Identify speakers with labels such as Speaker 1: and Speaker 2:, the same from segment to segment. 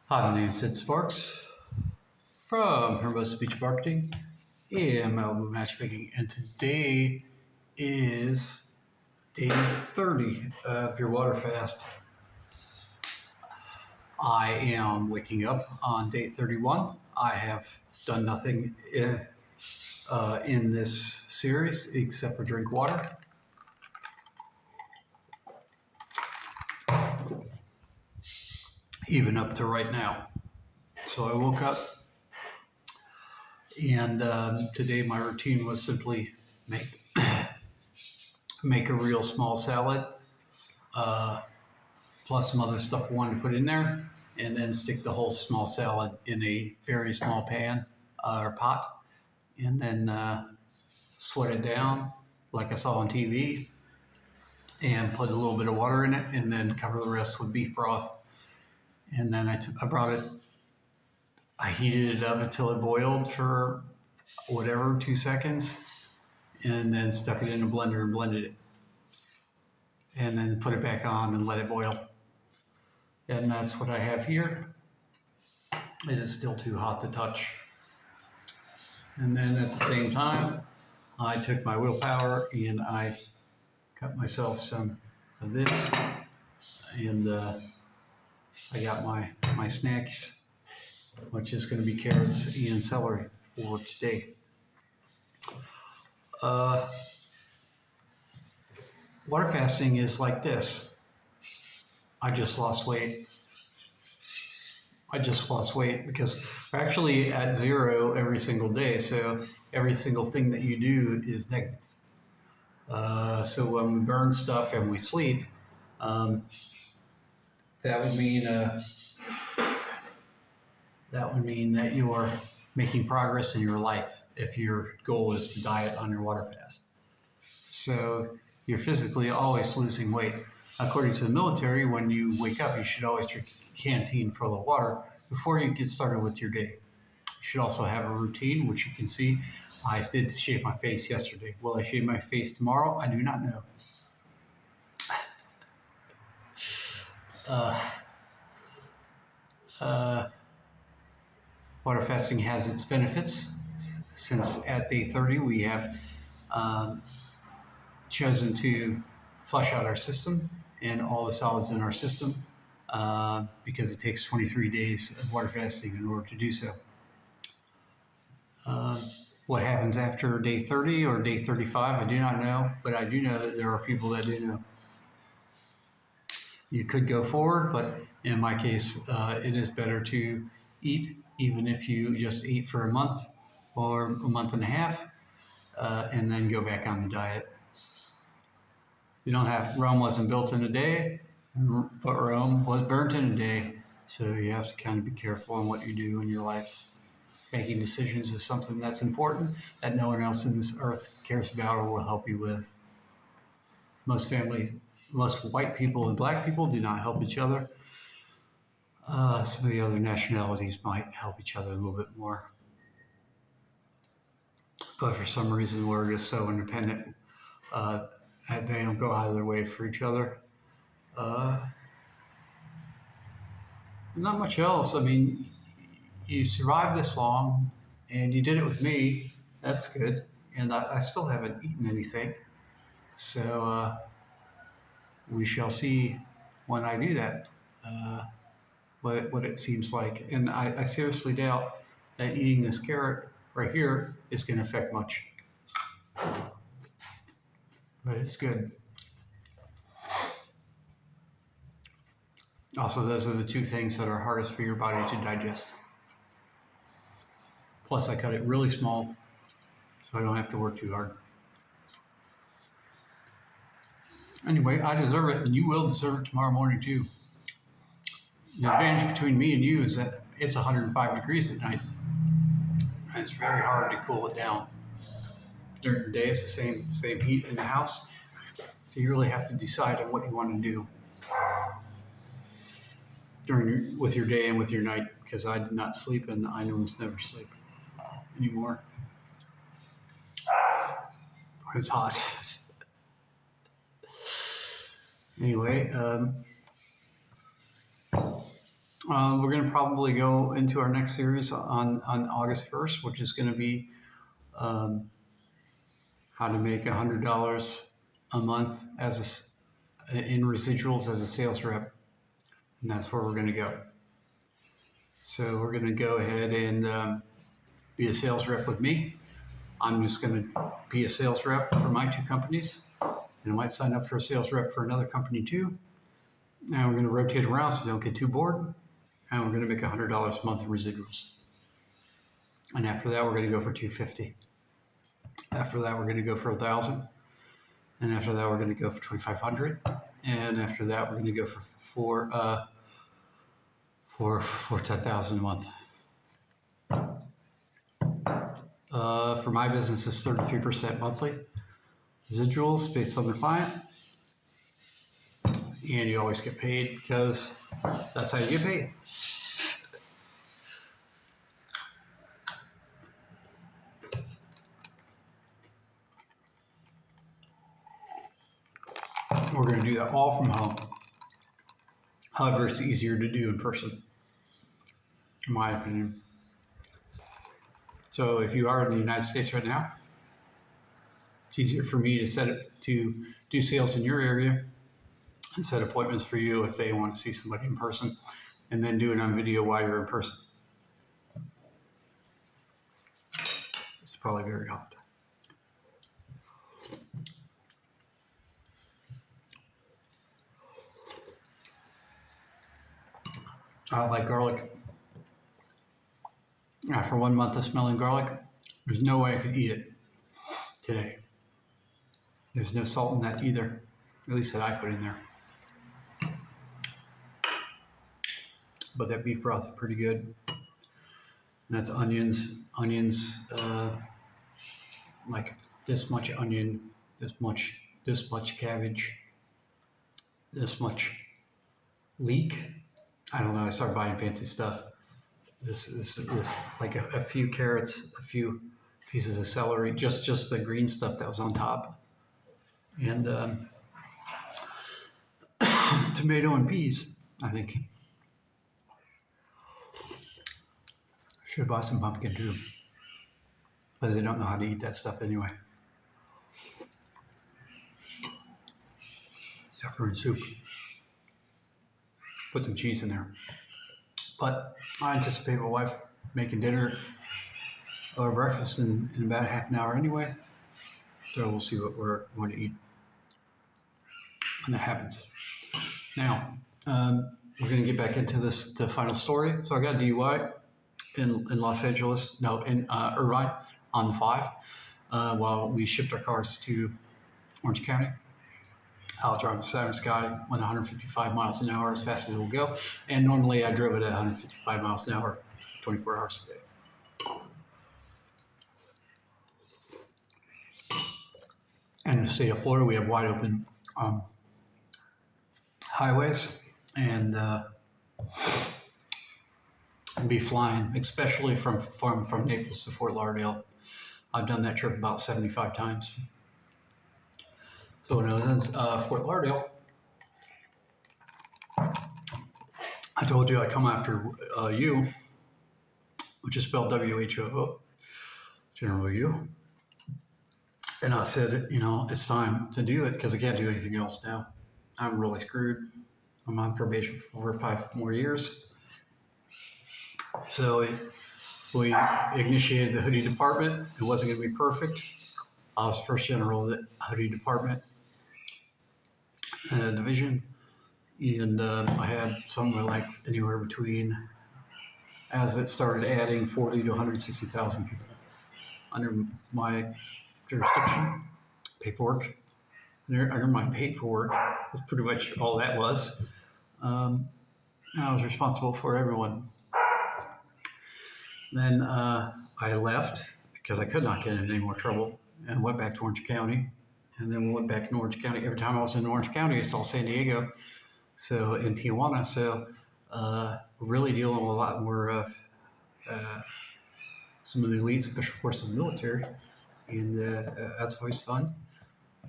Speaker 1: Hi, my name's GEN Sparks from Hermosa Beach Marketing and Malibu Matchmaking, and today is day 30 of your water fast. I am waking up on day 31. I have done nothing in this series except for drink water. Even up to right now. So I woke up and today my routine was simply make a real small salad, plus some other stuff I wanted to put in there, and then stick the whole small salad in a very small pan or pot, and then sweat it down like I saw on TV, and put a little bit of water in it, and then cover the rest with beef broth. And then I heated it up until it boiled for whatever, 2 seconds, and then stuck it in a blender and blended it. And then put it back on and let it boil. And that's what I have here. It is still too hot to touch. And then at the same time, I took my willpower and I cut myself some of this. And I got my snacks, which is going to be carrots and celery for today. Water fasting is like this. I just lost weight because we're actually at zero every single day. So every single thing that you do is negative. So when we burn stuff and we sleep, that would mean that you're making progress in your life if your goal is to diet on your water fast. So you're physically always losing weight. According to the military, when you wake up, you should always drink a canteen full of water before you get started with your day. You should also have a routine, which you can see. I did shave my face yesterday. Will I shave my face tomorrow? I do not know. Water fasting has its benefits. Since at day 30 we have chosen to flush out our system and all the solids in our system because it takes 23 days of water fasting in order to do so. What happens after day 30 or day 35, I do not know, but I do know that there are people that do know. You could go forward, but in my case, it is better to eat, even if you just eat for a month or a month and a half, and then go back on the diet. Rome wasn't built in a day, but Rome was burnt in a day. So you have to kind of be careful on what you do in your life. Making decisions is something that's important that no one else in this earth cares about or will help you with. Most families, most white people and black people do not help each other. Some of the other nationalities might help each other a little bit more. But for some reason, we're just so independent that they don't go out of their way for each other. Not much else. I mean, you survived this long, and you did it with me. That's good. And I still haven't eaten anything. So we shall see when I do that, what it seems like. And I seriously doubt that eating this carrot right here is going to affect much. But it's good. Also, those are the two things that are hardest for your body to digest. Plus, I cut it really small, so I don't have to work too hard. Anyway, I deserve it, and you will deserve it tomorrow morning, too. The advantage between me and you is that it's 105 degrees at night, and it's very hard to cool it down. During the day, it's the same heat in the house, so you really have to decide on what you want to do with your day and with your night, because I did not sleep, and I almost never sleep anymore. It's hot. Anyway, We're going to probably go into our next series on August 1st, which is going to be um, how to make $100 a month in residuals as a sales rep. And that's where we're going to go. So we're going to go ahead and be a sales rep with me. I'm just going to be a sales rep for my two companies. And I might sign up for a sales rep for another company too. And we're going to rotate around so we don't get too bored. And we're going to make $100 a month in residuals. And after that, we're going to go for $250. After that, we're going to go for $1,000. And after that, we're going to go for $2,500. And after that, we're going to go for $10,000 a month. For my business, it's 33% monthly residuals based on the client. And you always get paid because that's how you get paid. We're going to do that all from home. However, it's easier to do in person, in my opinion. So if you are in the United States right now, it's easier for me to do sales in your area and set appointments for you if they want to see somebody in person, and then do it on video while you're in person. It's probably very hot. I don't like garlic. After 1 month of smelling garlic, there's no way I could eat it today. There's no salt in that either, at least that I put in there. But that beef broth is pretty good. And that's onions, like this much onion, this much cabbage, this much leek. I don't know, I started buying fancy stuff. This like a few carrots, a few pieces of celery, just the green stuff that was on top. And tomato and peas, I think. Should buy some pumpkin too, because they don't know how to eat that stuff anyway. Except for in soup. Put some cheese in there. But I anticipate my wife making dinner or breakfast in about half an hour anyway. So we'll see what we're going to eat when that happens. Now, we're going to get back into the final story. So I got a DUI in Los Angeles, no, in Irvine on the 5 while we shipped our cars to Orange County. I was driving Saturn Sky, went 155 miles an hour as fast as it will go. And normally I drove it at 155 miles an hour, 24 hours a day. And in the state of Florida, we have wide open highways and be flying, especially from Naples to Fort Lauderdale. I've done that trip about 75 times. So when I was in Fort Lauderdale, I told you I'd come after you, which is spelled W-H-O-O, General U. And I said, you know, it's time to do it because I can't do anything else now. I'm really screwed. I'm on probation for 5 more years. So we initiated the hoodie department. It wasn't going to be perfect. I was first general of the hoodie department division, and I had somewhere like anywhere between, as it started adding, 40 to 160,000 people under my jurisdiction. Paperwork. Under my paperwork was pretty much all that was. I was responsible for everyone. Then I left because I could not get in any more trouble and went back to Orange County. And then we went back in Orange County. Every time I was in Orange County, I saw San Diego, so in Tijuana. So we're really dealing with a lot more some of the elite special forces military, and that's always fun.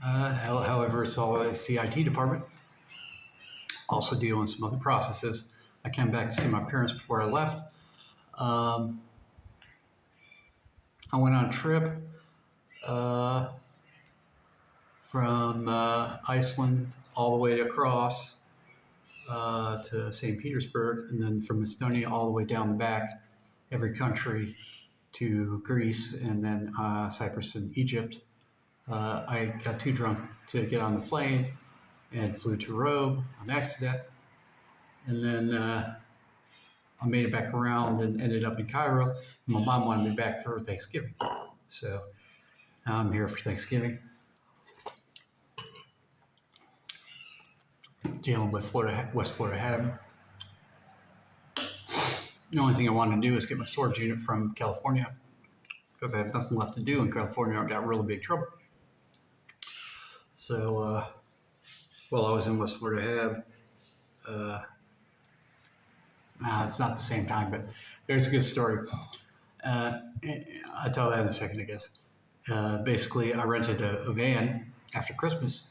Speaker 1: However, it's all a CIT department. Also dealing with some other processes. I came back to see my parents before I left. I went on a trip from Iceland all the way across to St. Petersburg, and then from Estonia all the way down the back, every country to Greece, and then Cyprus and Egypt. I got too drunk to get on the plane and flew to Rome on accident. And then I made it back around and ended up in Cairo. My mom wanted me back for Thanksgiving. So now I'm here for Thanksgiving. Dealing with West Florida Habit. The only thing I wanted to do is get my storage unit from California because I have nothing left to do in California. I got really big trouble. So while I was in West Florida Hab, it's not the same time, but there's a good story. I'll tell that in a second, I guess. Basically, I rented a van after Christmas,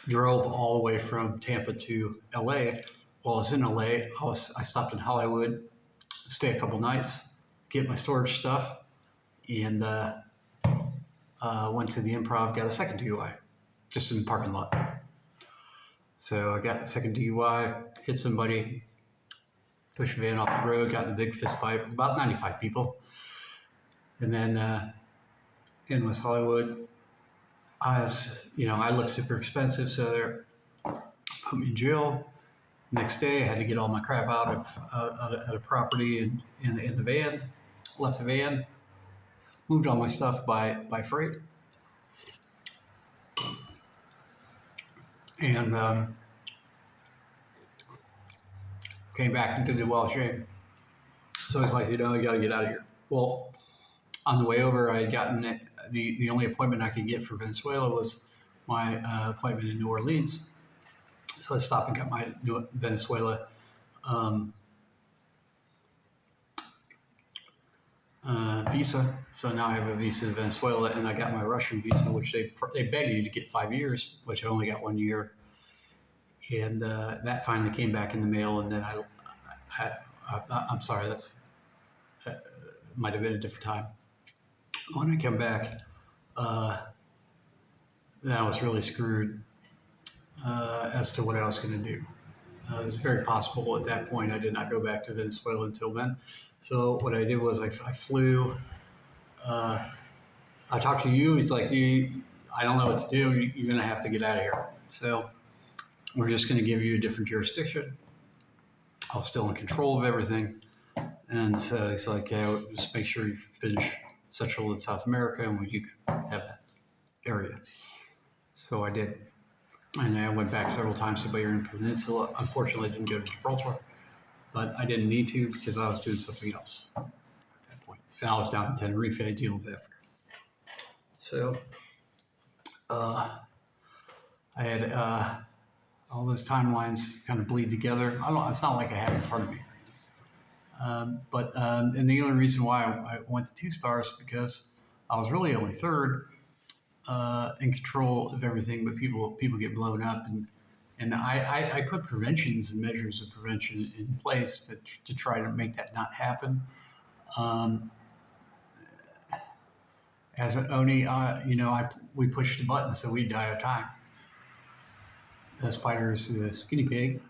Speaker 1: drove all the way from Tampa to LA. While I was in LA, I stopped in Hollywood, stay a couple nights, get my storage stuff, and went to the Improv, got a second DUI, just in the parking lot. So I got a second DUI, hit somebody, pushed the van off the road, got in a big fist fight with about 95 people. And then in West Hollywood, I looked super expensive, so they put me in jail. Next day, I had to get all my crap out of property and in the van. Left the van, moved all my stuff by freight, and came back into the well shame. So it's like, you got to get out of here. Well, on the way over, I had gotten the only appointment I could get for Venezuela was my appointment in New Orleans. So I stopped and got my Venezuela visa. So now I have a visa to Venezuela, and I got my Russian visa, which they beg you to get 5 years, which I only got 1 year. And that finally came back in the mail, and then I'm sorry, that might have been a different time. When I come back, then I was really screwed as to what I was going to do. It was very possible at that point I did not go back to Venezuela until then. So what I did was I flew. I talked to you. He's like, I don't know what to do. You're going to have to get out of here. So we're just going to give you a different jurisdiction. I was still in control of everything. And so he's like, yeah, just make sure you finish Central and South America, and you have that area. So I did. And I went back several times to Iberian Peninsula. Unfortunately, I didn't go to Gibraltar, but I didn't need to because I was doing something else at that point. And I was down in Tenerife dealing with Africa. So I had all those timelines kind of bleed together. It's not like I have it in front of me. And the only reason why I went to 2 stars because I was really only third in control of everything, but people get blown up, and I put preventions and measures of prevention in place to try to make that not happen. As an Oni, we pushed the button so we'd die of time. The spiders, the guinea pig,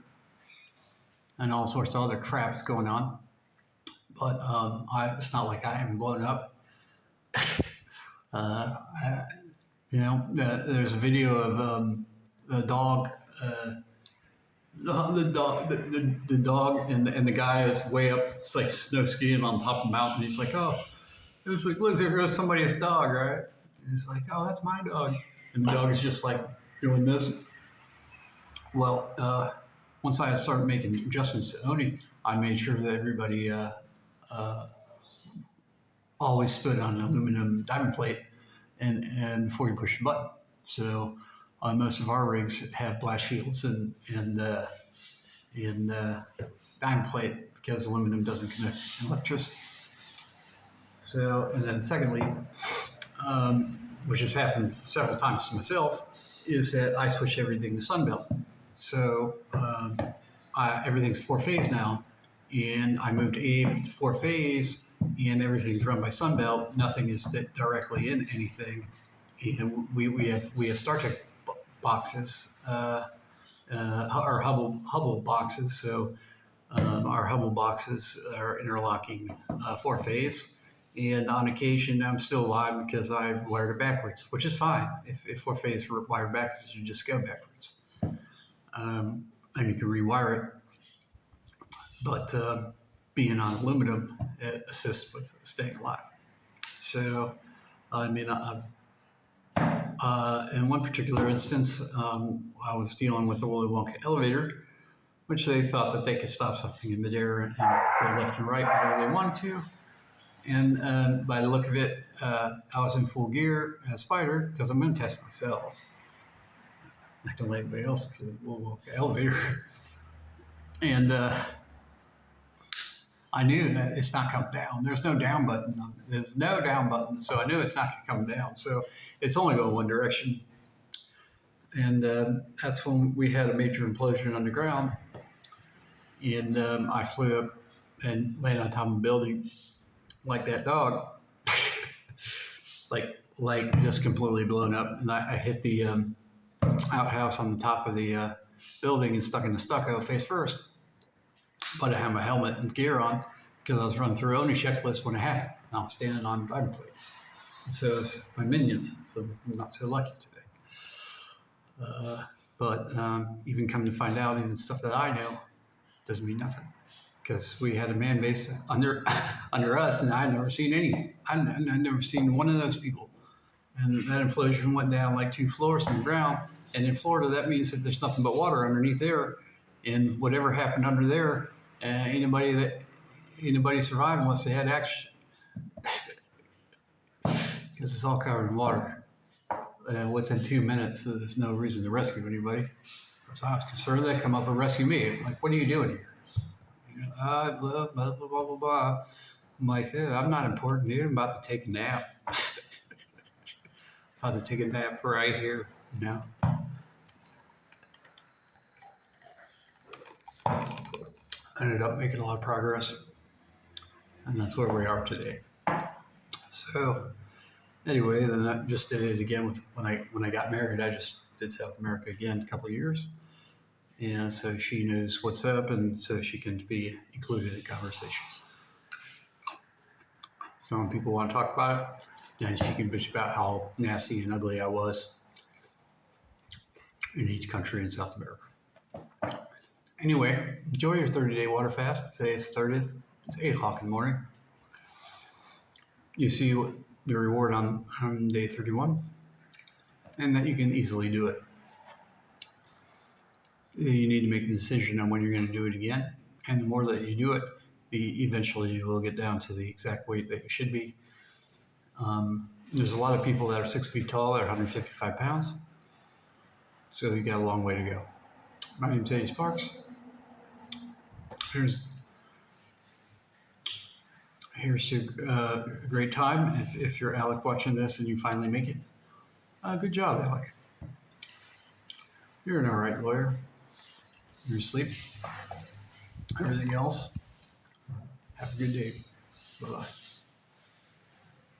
Speaker 1: and all sorts of other crap is going on. But it's not like I haven't blown up. There's a video of the dog, the dog, and the guy is way up. It's like snow skiing on top of a mountain. He's like, oh, it's like, look, there goes somebody's dog, right? And he's like, oh, that's my dog, and the dog is just like doing this. Well, once I started making adjustments to Oni, I made sure that everybody always stood on an aluminum diamond plate and before you push the button. So most of our rigs have blast shields and diamond plate because aluminum doesn't connect electricity. So, and then secondly, which has happened several times to myself, is that I switch everything to Sunbelt. So everything's 4-phase now, and I moved Abe to 4-phase, and everything's run by Sunbelt. Nothing is directly in anything, and we have Trek boxes, our Hubble boxes. So our Hubble boxes are interlocking 4-phase. And on occasion, I'm still alive because I wired it backwards, which is fine. If 4-phase were wired backwards, you just go backwards. And you can rewire it. But being on aluminum, it assists with staying alive. So, I mean, in one particular instance, I was dealing with the Willy Wonka elevator, which they thought that they could stop something in midair and go left and right wherever they wanted to. And by the look of it, I was in full gear as Spider because I'm going to test myself. Not going to let anybody else because we'll walk the elevator. And I knew that it's not coming down. There's no down button. There's no down button. So I knew it's not going to come down. So it's only going one direction. And that's when we had a major implosion underground. And I flew up and landed on top of a building. Like that dog, like just completely blown up, and I hit the outhouse on the top of the building and stuck in the stucco face first. But I had my helmet and gear on because I was running through only checklist when it happened. I was standing on driving plate, and so it's my minions. So I'm not so lucky today. But even coming to find out, even stuff that I know doesn't mean nothing. Because we had a man base under us, and I'd never seen any. I'd never seen one of those people. And that implosion went down like 2 floors in the ground. And in Florida, that means that there's nothing but water underneath there. And whatever happened under there, anybody survived unless they had action. Because it's all covered in water. Within 2 minutes, so there's no reason to rescue anybody. So I was concerned they'd come up and rescue me. Like, what are you doing here? Blah, blah, blah, blah, blah, blah. I'm like, yeah, I'm not important, dude. I'm about to take a nap. About to take a nap right here, you know. I ended up making a lot of progress, and that's where we are today. So, anyway, then I just did it again with when I got married. I just did South America again a couple of years. And so she knows what's up, and so she can be included in conversations. So when people want to talk about it, then she can bitch about how nasty and ugly I was in each country in South America. Anyway, enjoy your 30-day water fast. Today is 30th. It's 8 o'clock in the morning. You see the reward on day 31, and that you can easily do it. You need to make the decision on when you're going to do it again. And the more that you do it, eventually you will get down to the exact weight that you should be. There's a lot of people that are 6 feet tall that are 155 pounds. So you got a long way to go. My name's GEN Sparks. Here's to a great time. If you're Alec watching this and you finally make it, good job, Alec. You're an all right lawyer. You're asleep. Everything else, have a good day. Bye-bye.